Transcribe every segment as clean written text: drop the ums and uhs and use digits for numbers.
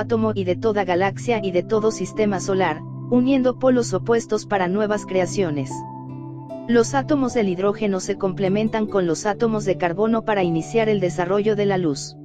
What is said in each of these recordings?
átomo y de toda galaxia y de todo sistema solar, uniendo polos opuestos para nuevas creaciones. Los átomos del hidrógeno se complementan con los átomos de carbono para iniciar el desarrollo de la luz.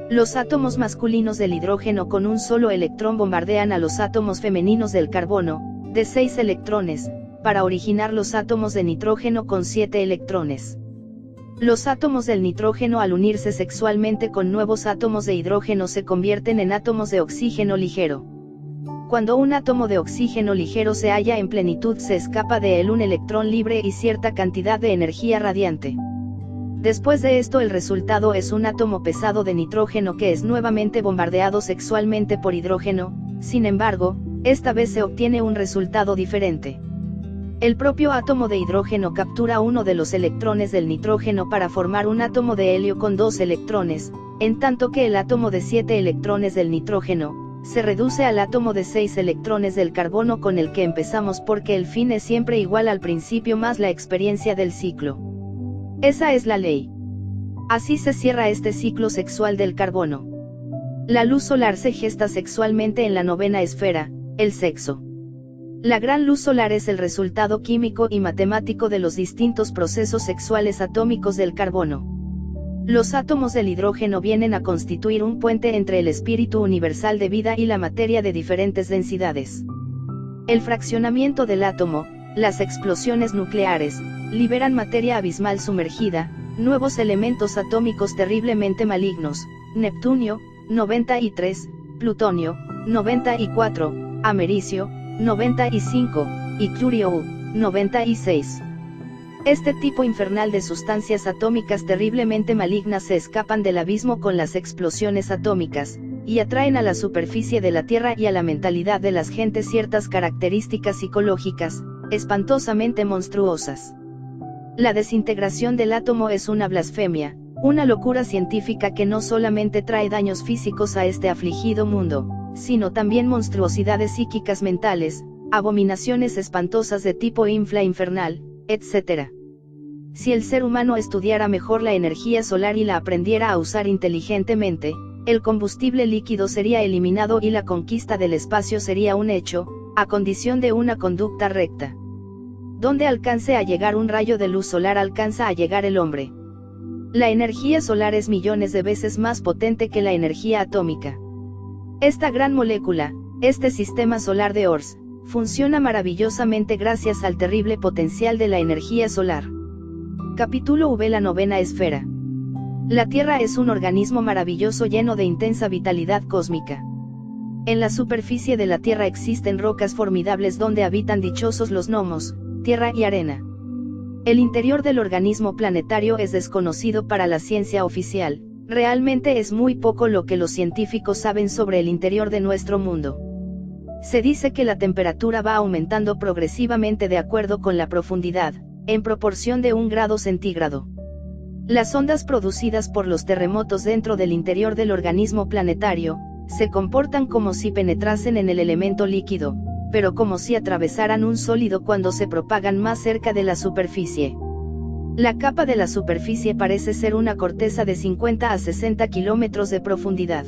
Los átomos masculinos del hidrógeno con un solo electrón bombardean a los átomos femeninos del carbono, de 6 electrones, para originar los átomos de nitrógeno con 7 electrones. Los átomos del nitrógeno al unirse sexualmente con nuevos átomos de hidrógeno se convierten en átomos de oxígeno ligero. Cuando un átomo de oxígeno ligero se halla en plenitud se escapa de él un electrón libre y cierta cantidad de energía radiante. Después de esto el resultado es un átomo pesado de nitrógeno que es nuevamente bombardeado sexualmente por hidrógeno. Sin embargo, esta vez se obtiene un resultado diferente. El propio átomo de hidrógeno captura uno de los electrones del nitrógeno para formar un átomo de helio con 2 electrones, en tanto que el átomo de 7 electrones del nitrógeno se reduce al átomo de 6 electrones del carbono con el que empezamos, porque el fin es siempre igual al principio más la experiencia del ciclo. Esa es la ley. Así se cierra este ciclo sexual del carbono. La luz solar se gesta sexualmente en la novena esfera, el sexo. La gran luz solar es el resultado químico y matemático de los distintos procesos sexuales atómicos del carbono. Los átomos del hidrógeno vienen a constituir un puente entre el espíritu universal de vida y la materia de diferentes densidades. El fraccionamiento del átomo, las explosiones nucleares, liberan materia abismal sumergida, nuevos elementos atómicos terriblemente malignos, neptunio, 93, plutonio, 94, americio, 95, y clurio, 96. Este tipo infernal de sustancias atómicas terriblemente malignas se escapan del abismo con las explosiones atómicas, y atraen a la superficie de la Tierra y a la mentalidad de las gentes ciertas características psicológicas, espantosamente monstruosas. La desintegración del átomo es una blasfemia, una locura científica que no solamente trae daños físicos a este afligido mundo, sino también monstruosidades psíquicas mentales, abominaciones espantosas de tipo infernal, etc. Si el ser humano estudiara mejor la energía solar y la aprendiera a usar inteligentemente, el combustible líquido sería eliminado y la conquista del espacio sería un hecho, a condición de una conducta recta. Donde alcance a llegar un rayo de luz solar alcanza a llegar el hombre. La energía solar es millones de veces más potente que la energía atómica. Esta gran molécula, este sistema solar de Ors, funciona maravillosamente gracias al terrible potencial de la energía solar. Capítulo V. La novena esfera. La Tierra es un organismo maravilloso lleno de intensa vitalidad cósmica. En la superficie de la Tierra existen rocas formidables donde habitan dichosos los gnomos, tierra y arena. El interior del organismo planetario es desconocido para la ciencia oficial. Realmente es muy poco lo que los científicos saben sobre el interior de nuestro mundo. Se dice que la temperatura va aumentando progresivamente de acuerdo con la profundidad, en proporción de 1 grado centígrado. Las ondas producidas por los terremotos dentro del interior del organismo planetario, se comportan como si penetrasen en el elemento líquido, pero como si atravesaran un sólido cuando se propagan más cerca de la superficie. La capa de la superficie parece ser una corteza de 50 a 60 kilómetros de profundidad.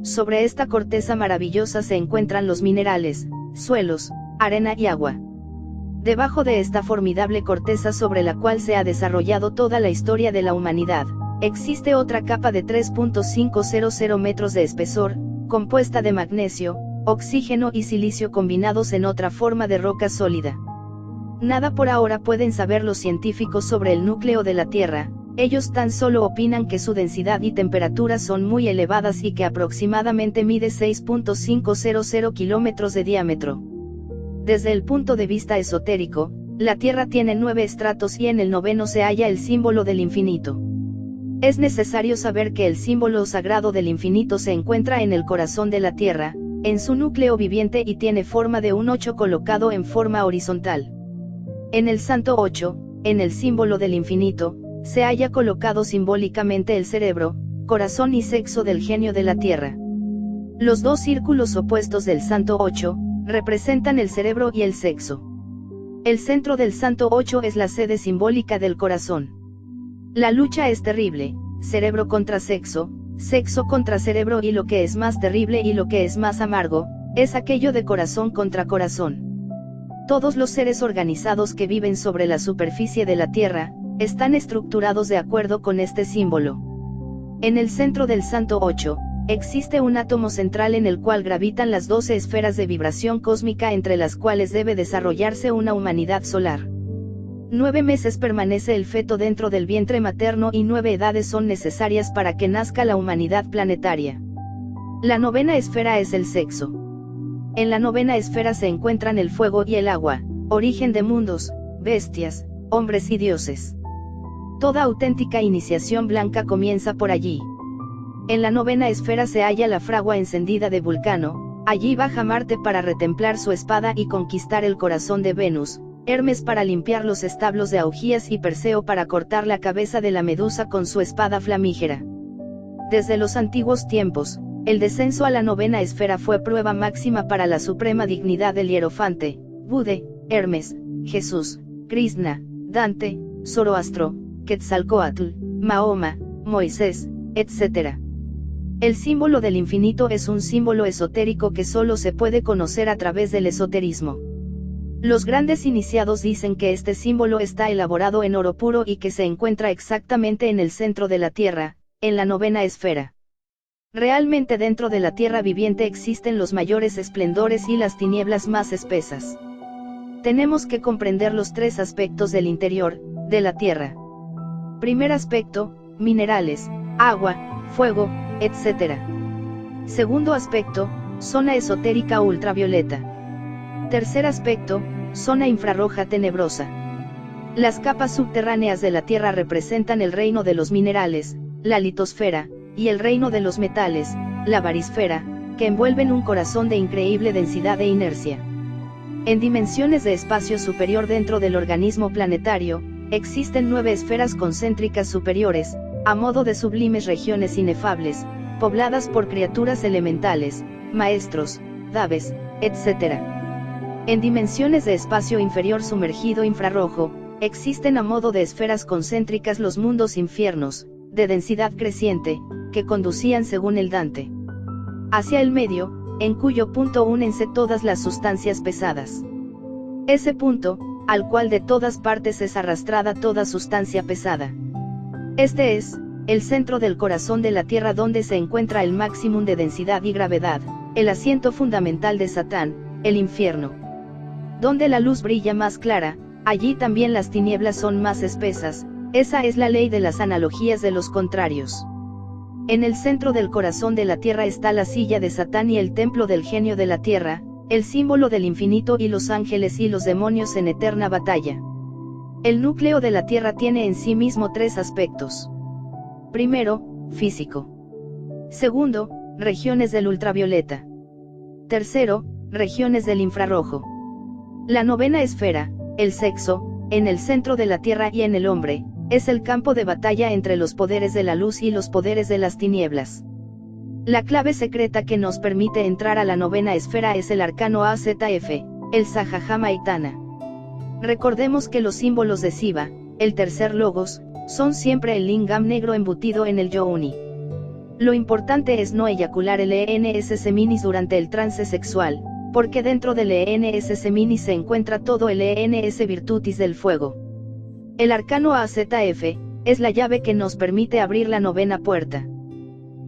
Sobre esta corteza maravillosa se encuentran los minerales, suelos, arena y agua. Debajo de esta formidable corteza sobre la cual se ha desarrollado toda la historia de la humanidad, existe otra capa de 3.500 metros de espesor, compuesta de magnesio, oxígeno y silicio combinados en otra forma de roca sólida. Nada por ahora pueden saber los científicos sobre el núcleo de la Tierra, ellos tan solo opinan que su densidad y temperatura son muy elevadas y que aproximadamente mide 6.500 kilómetros de diámetro. Desde el punto de vista esotérico, la Tierra tiene 9 estratos y en el 9º se halla el símbolo del infinito. Es necesario saber que el símbolo sagrado del infinito se encuentra en el corazón de la Tierra, en su núcleo viviente y tiene forma de un 8 colocado en forma horizontal. En el santo 8, en el símbolo del infinito, se halla colocado simbólicamente el cerebro, corazón y sexo del genio de la Tierra. Los dos círculos opuestos del santo 8, representan el cerebro y el sexo. El centro del santo 8 es la sede simbólica del corazón. La lucha es terrible, cerebro contra sexo, sexo contra cerebro, y lo que es más terrible y lo que es más amargo, es aquello de corazón contra corazón. Todos los seres organizados que viven sobre la superficie de la Tierra, están estructurados de acuerdo con este símbolo. En el centro del Santo 8, existe un átomo central en el cual gravitan las 12 esferas de vibración cósmica entre las cuales debe desarrollarse una humanidad solar. 9 meses permanece el feto dentro del vientre materno y 9 edades son necesarias para que nazca la humanidad planetaria. La novena esfera es el sexo. En la novena esfera se encuentran el fuego y el agua, origen de mundos, bestias, hombres y dioses. Toda auténtica iniciación blanca comienza por allí. En la novena esfera se halla la fragua encendida de Vulcano, allí baja Marte para retemplar su espada y conquistar el corazón de Venus, Hermes para limpiar los establos de Augías y Perseo para cortar la cabeza de la Medusa con su espada flamígera. Desde los antiguos tiempos, el descenso a la novena esfera fue prueba máxima para la suprema dignidad del hierofante, Bude, Hermes, Jesús, Krishna, Dante, Zoroastro, Quetzalcóatl, Mahoma, Moisés, etc. El símbolo del infinito es un símbolo esotérico que solo se puede conocer a través del esoterismo. Los grandes iniciados dicen que este símbolo está elaborado en oro puro y que se encuentra exactamente en el centro de la Tierra, en la novena esfera. Realmente dentro de la Tierra viviente existen los mayores esplendores y las tinieblas más espesas. Tenemos que comprender los tres aspectos del interior, de la Tierra. Primer aspecto, minerales, agua, fuego, etc. Segundo aspecto, zona esotérica ultravioleta. Tercer aspecto, zona infrarroja tenebrosa. Las capas subterráneas de la Tierra representan el reino de los minerales, la litosfera, y el reino de los metales, la barisfera, que envuelven un corazón de increíble densidad e inercia. En dimensiones de espacio superior dentro del organismo planetario, existen 9 esferas concéntricas superiores, a modo de sublimes regiones inefables, pobladas por criaturas elementales, maestros, daves, etc. En dimensiones de espacio inferior sumergido infrarrojo, existen a modo de esferas concéntricas los mundos infiernos, de densidad creciente, que conducían según el Dante hacia el medio, en cuyo punto únense todas las sustancias pesadas. Ese punto, al cual de todas partes es arrastrada toda sustancia pesada. Este es, el centro del corazón de la Tierra donde se encuentra el máximo de densidad y gravedad, el asiento fundamental de Satán, el infierno. Donde la luz brilla más clara, allí también las tinieblas son más espesas, esa es la ley de las analogías de los contrarios. En el centro del corazón de la Tierra está la silla de Satán y el templo del genio de la Tierra, el símbolo del infinito y los ángeles y los demonios en eterna batalla. El núcleo de la Tierra tiene en sí mismo 3 aspectos. Primero, físico. Segundo, regiones del ultravioleta. Tercero, regiones del infrarrojo. La novena esfera, el sexo, en el centro de la Tierra y en el hombre, es el campo de batalla entre los poderes de la luz y los poderes de las tinieblas. La clave secreta que nos permite entrar a la novena esfera es el arcano AZF, el Sahajamaitana. Recordemos que los símbolos de Shiva, el tercer logos, son siempre el lingam negro embutido en el yoni. Lo importante es no eyacular el ENS seminis durante el trance sexual, porque dentro del ENS seminis se encuentra todo el ENS virtutis del fuego. El arcano AZF, es la llave que nos permite abrir la novena puerta.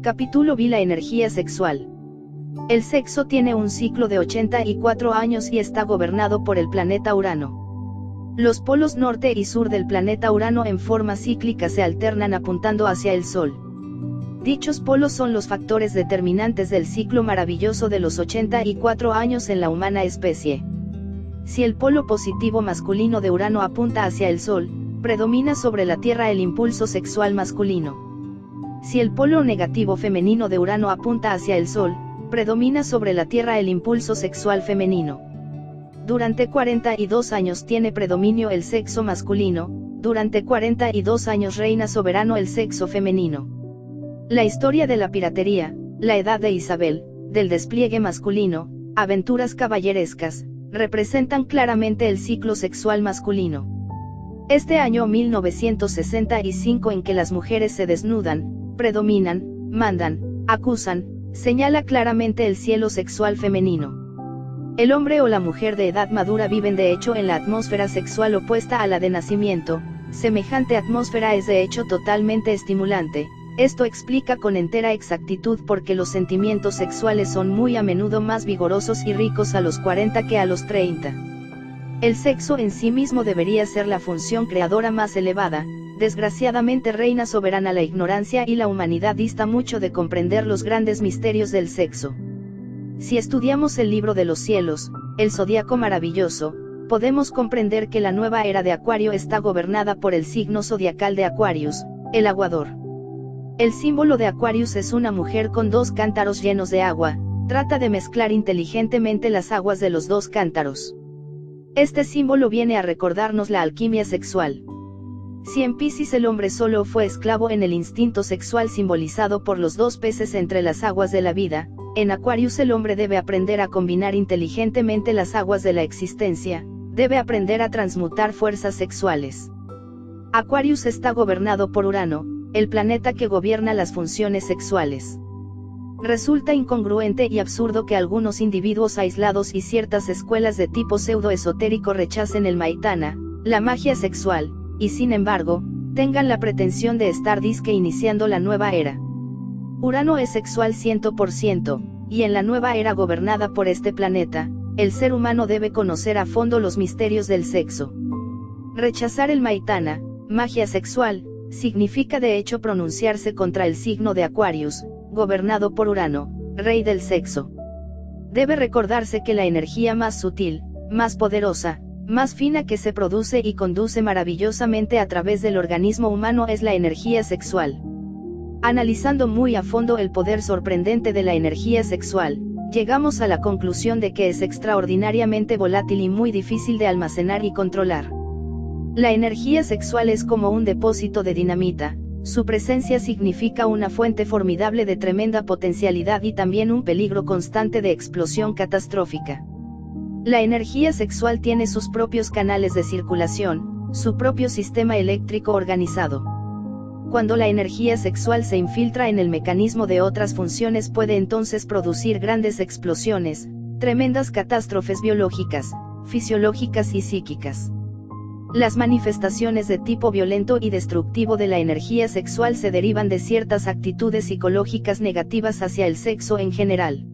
Capítulo B. La energía sexual. El sexo tiene un ciclo de 84 años y está gobernado por el planeta Urano. Los polos norte y sur del planeta Urano en forma cíclica se alternan apuntando hacia el Sol. Dichos polos son los factores determinantes del ciclo maravilloso de los 84 años en la humana especie. Si el polo positivo masculino de Urano apunta hacia el Sol, predomina sobre la Tierra el impulso sexual masculino. Si el polo negativo femenino de Urano apunta hacia el Sol, predomina sobre la Tierra el impulso sexual femenino. Durante 42 años tiene predominio el sexo masculino, durante 42 años reina soberano el sexo femenino. La historia de la piratería, la edad de Isabel, del despliegue masculino, aventuras caballerescas, representan claramente el ciclo sexual masculino. Este año 1965 en que las mujeres se desnudan, predominan, mandan, acusan, señala claramente el cielo sexual femenino. El hombre o la mujer de edad madura viven de hecho en la atmósfera sexual opuesta a la de nacimiento. Semejante atmósfera es de hecho totalmente estimulante. Esto explica con entera exactitud por qué los sentimientos sexuales son muy a menudo más vigorosos y ricos a los 40 que a los 30. El sexo en sí mismo debería ser la función creadora más elevada. Desgraciadamente reina soberana la ignorancia y la humanidad dista mucho de comprender los grandes misterios del sexo. Si estudiamos el libro de los cielos, el zodíaco maravilloso, podemos comprender que la nueva era de Acuario está gobernada por el signo zodiacal de Aquarius, el aguador. El símbolo de Aquarius es una mujer con 2 cántaros llenos de agua. Trata de mezclar inteligentemente las aguas de los 2 cántaros. Este símbolo viene a recordarnos la alquimia sexual. Si en Piscis el hombre solo fue esclavo en el instinto sexual simbolizado por los 2 peces entre las aguas de la vida, en Aquarius el hombre debe aprender a combinar inteligentemente las aguas de la existencia, debe aprender a transmutar fuerzas sexuales. Aquarius está gobernado por Urano, el planeta que gobierna las funciones sexuales. Resulta incongruente y absurdo que algunos individuos aislados y ciertas escuelas de tipo pseudo-esotérico rechacen el maitana, la magia sexual, y sin embargo, tengan la pretensión de estar disque iniciando la nueva era. Urano es sexual 100%, y en la nueva era gobernada por este planeta, el ser humano debe conocer a fondo los misterios del sexo. Rechazar el maitana, magia sexual, significa de hecho pronunciarse contra el signo de Aquarius, gobernado por Urano, rey del sexo. Debe recordarse que la energía más sutil, más poderosa, más fina que se produce y conduce maravillosamente a través del organismo humano es la energía sexual. Analizando muy a fondo el poder sorprendente de la energía sexual, llegamos a la conclusión de que es extraordinariamente volátil y muy difícil de almacenar y controlar. La energía sexual es como un depósito de dinamita, su presencia significa una fuente formidable de tremenda potencialidad y también un peligro constante de explosión catastrófica. La energía sexual tiene sus propios canales de circulación, su propio sistema eléctrico organizado. Cuando la energía sexual se infiltra en el mecanismo de otras funciones puede entonces producir grandes explosiones, tremendas catástrofes biológicas, fisiológicas y psíquicas. Las manifestaciones de tipo violento y destructivo de la energía sexual se derivan de ciertas actitudes psicológicas negativas hacia el sexo en general.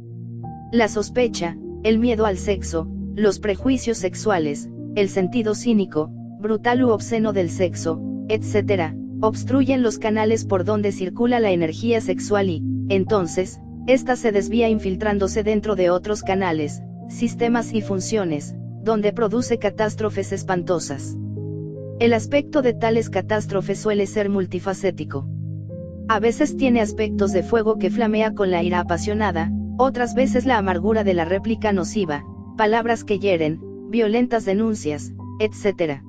La sospecha, el miedo al sexo, los prejuicios sexuales, el sentido cínico, brutal u obsceno del sexo, etc., obstruyen los canales por donde circula la energía sexual y, entonces, ésta se desvía infiltrándose dentro de otros canales, sistemas y funciones, donde produce catástrofes espantosas. El aspecto de tales catástrofes suele ser multifacético. A veces tiene aspectos de fuego que flamea con la ira apasionada, otras veces la amargura de la réplica nociva, palabras que hieren, violentas denuncias, etc.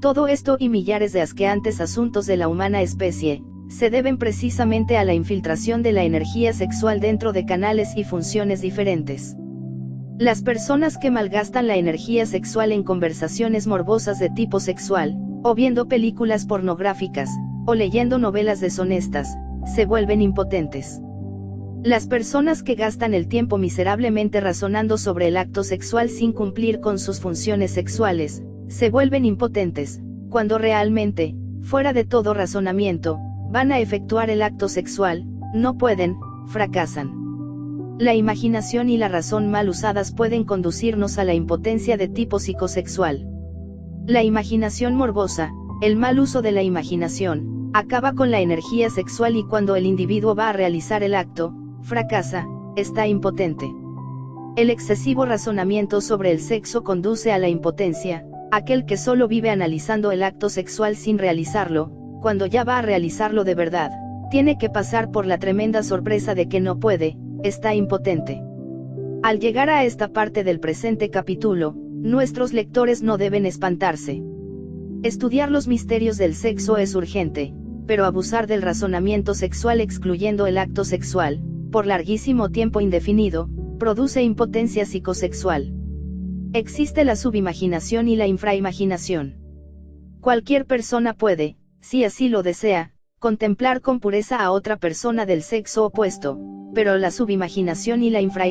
Todo esto y millares de asqueantes asuntos de la humana especie, se deben precisamente a la infiltración de la energía sexual dentro de canales y funciones diferentes. Las personas que malgastan la energía sexual en conversaciones morbosas de tipo sexual, o viendo películas pornográficas, o leyendo novelas deshonestas, se vuelven impotentes. Las personas que gastan el tiempo miserablemente razonando sobre el acto sexual sin cumplir con sus funciones sexuales, se vuelven impotentes, cuando realmente, fuera de todo razonamiento, van a efectuar el acto sexual, no pueden, fracasan. La imaginación y la razón mal usadas pueden conducirnos a la impotencia de tipo psicosexual. La imaginación morbosa, el mal uso de la imaginación, acaba con la energía sexual y cuando el individuo va a realizar el acto, fracasa, está impotente. El excesivo razonamiento sobre el sexo conduce a la impotencia. Aquel que solo vive analizando el acto sexual sin realizarlo, cuando ya va a realizarlo de verdad, tiene que pasar por la tremenda sorpresa de que no puede, está impotente. Al llegar a esta parte del presente capítulo, nuestros lectores no deben espantarse. Estudiar los misterios del sexo es urgente, pero abusar del razonamiento sexual excluyendo el acto sexual, por larguísimo tiempo indefinido, produce impotencia psicosexual. Existe la subimaginación y la infraimaginación. Cualquier persona puede, si así lo desea, contemplar con pureza a otra persona del sexo opuesto, pero la subimaginación y la infraimaginación